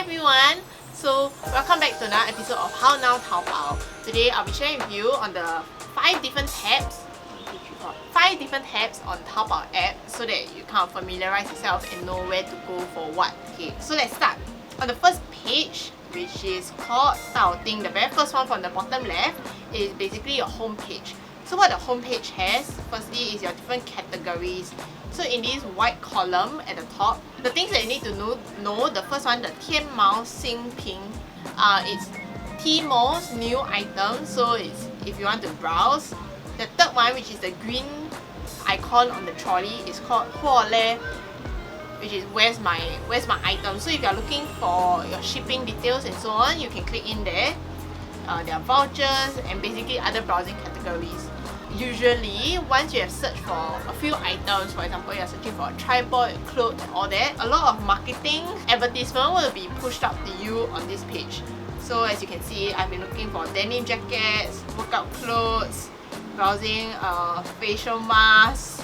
everyone! So welcome back to another episode of How Now Taobao. Today I'll be sharing with you on the 5 different tabs on Taobao app so that you kind of familiarize yourself and know where to go for what. Okay, so let's start. On the first page, which is called Dao Ting, the very first one from the bottom left is basically your home page. So what the home page has, firstly, is your different categories. So in this white column at the top, the things that you need to know, the first one, the Tianmao Xingping, it's Tmall's new item, so it's if you want to browse. The third one, which is the green icon on the trolley, is called Huole, which is where's my item. So if you're looking for your shipping details and so on, you can click in there. There are vouchers and basically other browsing categories. Usually, once you have searched for a few items, for example, you're searching for a tripod, clothes, all that, a lot of marketing advertisement will be pushed up to you on this page. So as you can see, I've been looking for denim jackets, workout clothes, browsing facial masks,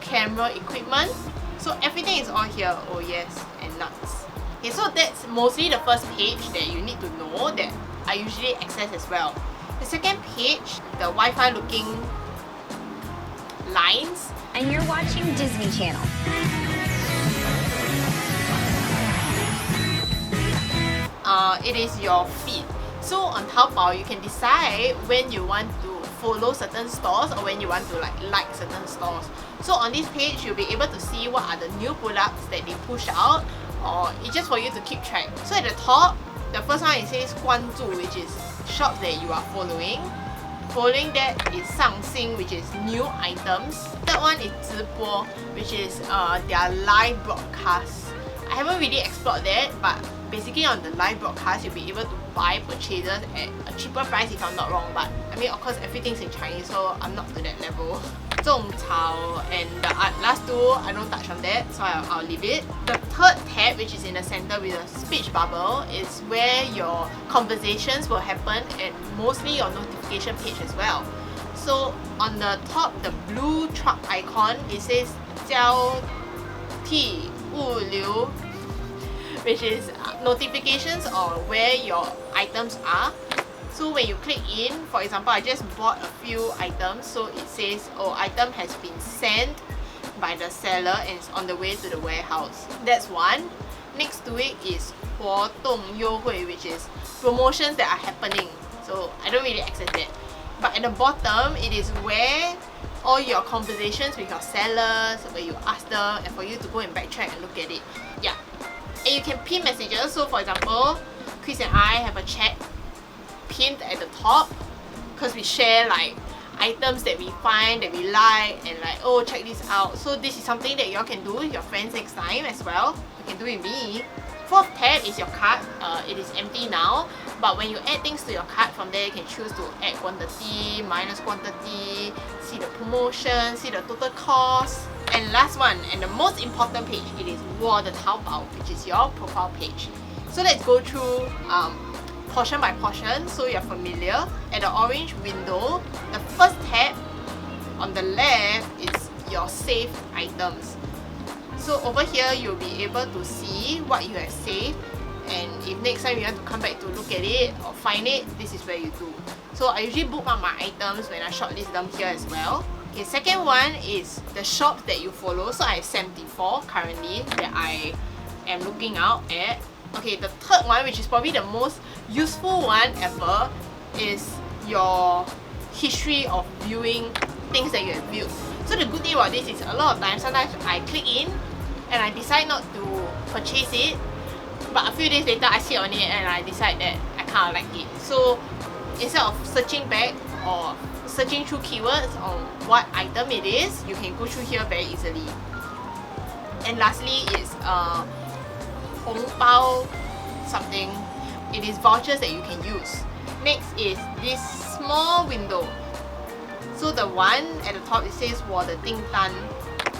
camera equipment. So everything is all here. Oh yes, and nuts. Okay, so that's mostly the first page that you need to know that I usually access as well. The second page, the Wi-Fi looking lines. And you're watching Disney Channel. It is your feed. So on Taobao, you can decide when you want to follow certain stores or when you want to like certain stores. So on this page, you'll be able to see what are the new products that they push out, or it's just for you to keep track. So at the top, the first one it says 关注, which is shops that you are following. Following that is 上新, which is new items. Third one is 直播, which is their live broadcast. I haven't really explored that, but basically on the live broadcast, you'll be able to buy purchases at a cheaper price if I'm not wrong. But I mean, of course, everything's in Chinese, so I'm not to that level. 种草 and the last two, I don't touch on that, so I'll leave it. The third tab, which is in the center with a speech bubble, is where your conversations will happen and mostly your notification page as well. So on the top, the blue truck icon, it says 交替物流, which is notifications on where your items are. So when you click in, for example, I just bought a few items, so it says, oh, item has been sent by the seller and it's on the way to the warehouse. That's one. Next to it is 活动优惠, which is promotions that are happening. So I don't really access that. But at the bottom, it is where all your conversations with your sellers, where you ask them, and for you to go and backtrack and look at it. Yeah. And you can pin messages. So for example, Chris and I have a chat pinned at the top because we share like items that we find that we like and like, oh, check this out. So this is something that y'all can do with your friends next time as well. You can do it with me. Fourth tab is your cart. It is empty now, but when you add things to your cart, from there you can choose to add quantity, minus quantity, see the promotion, see the total cost. And last one, and the most important page, it is 我的淘宝, which is your profile page. So let's go through portion by portion so you're familiar. At the orange window, the first tab on the left is your saved items. So over here, you'll be able to see what you have saved, and if next time you want to come back to look at it or find it, this is where you do. So I usually bookmark my items when I shortlist them here as well. Okay, second one is the shops that you follow. So I have 74 currently that I am looking out at. Okay, the third one, which is probably the most useful one ever, is your history of viewing things that you have viewed. So the good thing about this is a lot of times, sometimes I click in and I decide not to purchase it, but a few days later I sit on it and I decide that I kind of like it. So instead of searching back or searching through keywords on what item it is, you can go through here very easily. And lastly is 红包 something. It is vouchers that you can use. Next is this small window. So the one at the top, it says 我的订单.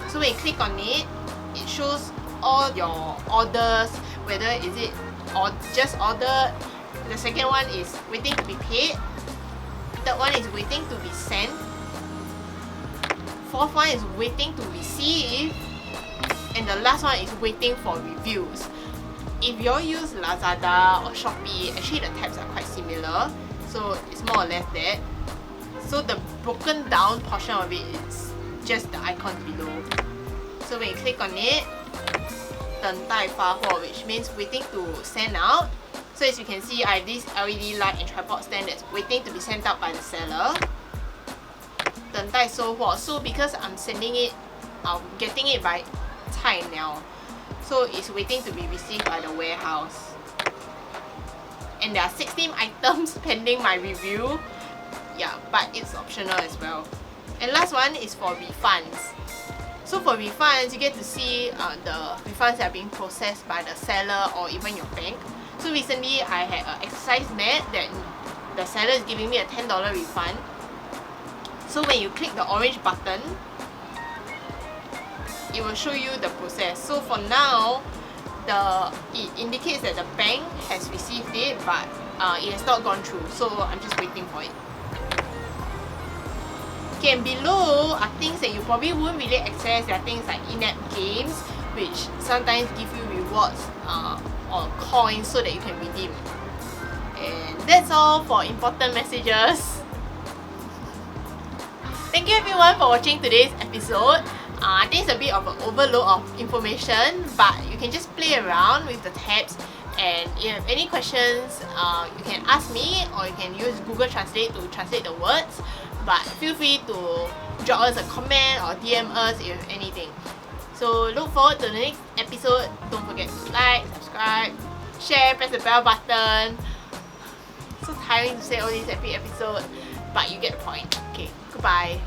So when you click on it, it shows all your orders, whether is it or just ordered. The second one is waiting to be paid. Third one is waiting to be sent. Fourth one is waiting to receive. And the last one is waiting for reviews. if you all use Lazada or Shopee, actually the tabs are quite similar, so it's more or less that. So the broken down portion of it is just the icon below. So when you click on it, 等待发货, which means waiting to send out. So as you can see, I have this LED light and tripod stand that's waiting to be sent out by the seller. 等待收货. So because I'm sending it, getting it by 菜鸟, so it's waiting to be received by the warehouse. And there are 16 items pending my review. Yeah, but it's optional as well. And last one is for refunds. So for refunds, you get to see the refunds that are being processed by the seller or even your bank. So recently, I had an exercise mat that the seller is giving me a $10 refund. So when you click the orange button, it will show you the process. So for now, it indicates that the bank has received it, but it has not gone through. So I'm just waiting for it. Okay, and below are things that you probably won't really access. There are things like in-app games, which sometimes give you rewards or coins so that you can redeem. And that's all for important messages. Thank you everyone for watching today's episode. I think it's a bit of an overload of information, but you can just play around with the tabs, and if you have any questions, you can ask me or you can use Google Translate to translate the words, but feel free to drop us a comment or DM us if you have anything. So look forward to the next episode. Don't forget to like, subscribe, share, press the bell button. So tiring to say all these every episode, but you get the point. Okay, goodbye.